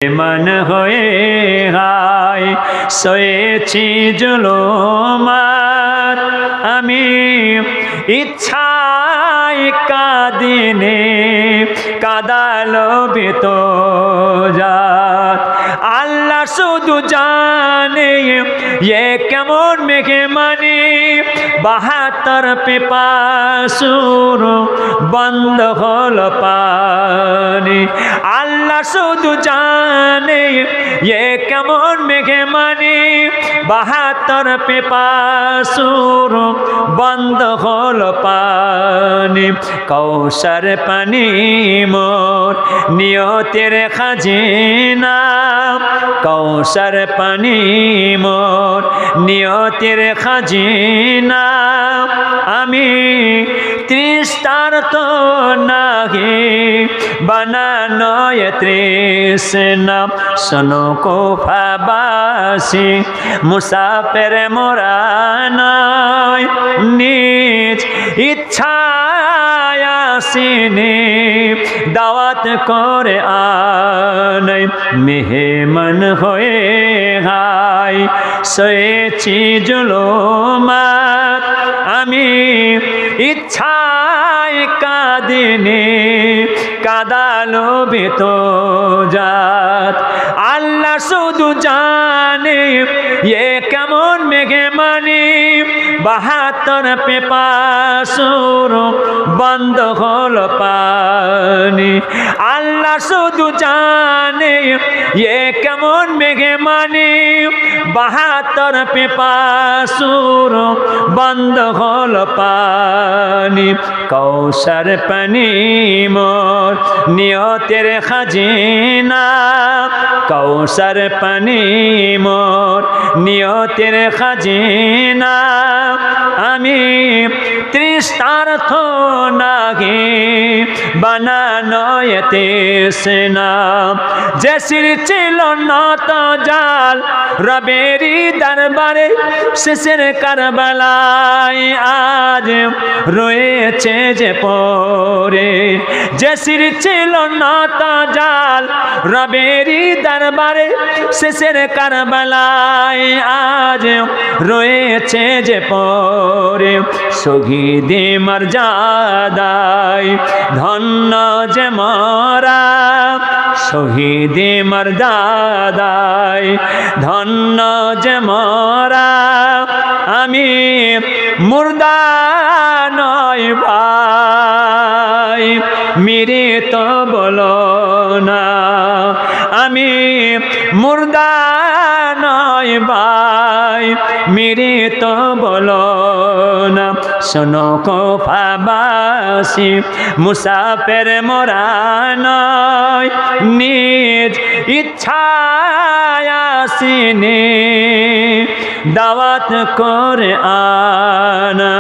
মন হয়ে হায় সয়েছি জুলুমাত আমি ইচ্ছায় কাঁদিনে কাঁদালো বেতজাত আল্লাহ শুধু জানে এ কেমন মেঘমানি 72 পেপাসুর বন্ধ হল পানি আল্লাহ শুধু জানে এ কেমন মেঘমানি 72 পেপাসুর বন্ধ হল পানি কৌশর পানি মোর নিয়তের খাজিনা কৌশর পানি মোর নিয়তের খাজিনা আমি তৃষ্ণার্ত নাহি বানানো তৃষ্ণা শোনো কুফাবাসী মুসাফির মোরা নয় নিজ ইচ্ছায় আসিনি দাওয়াত করে আনাই মেহমান হয়ে হায় সয়েছি জুলুমাত আমি ইচ্ছায় কাঁদিনি কাঁদালো বেতজাত আল্লাহ শুধু জানে এ কেমন মেঘমানি 72 পেপাসুর বন্ধ হল পানি আল্লাহ শুধু জানে এ কেমন মেঘমানি 72 পেপাসুর বন্ধ হল পানি কৌশর পানি মোর নিয়তের খাজিনা কৌশর পানি মোর নিয়তের খাজিনা আমি তৃষ্ণার্থ নাহি বানানো তৃষ্ণা জেসির ছিল নত জাল রবেরি দরবারে শেষের কারবালায় আজ রয়েছে যে পরে জেসির ছিল নত জাল রবেরি দরবারে শেষের কারবালায় আজ রয়েছে যে পরে শহীদে মর্যাদায় ধন্য যে মরা শহীদে মর্যাদায় ধন্য যে মরা আমি মুর্দা নয় ভাই মেরে তো বলো না আমি মুর্দা নয় ভাই মেরে তো বলো না শোনো কুফাবাসী মুসাফির মোরা নয় নিজ ইচ্ছায় আসিনি দাওয়াত করে আনা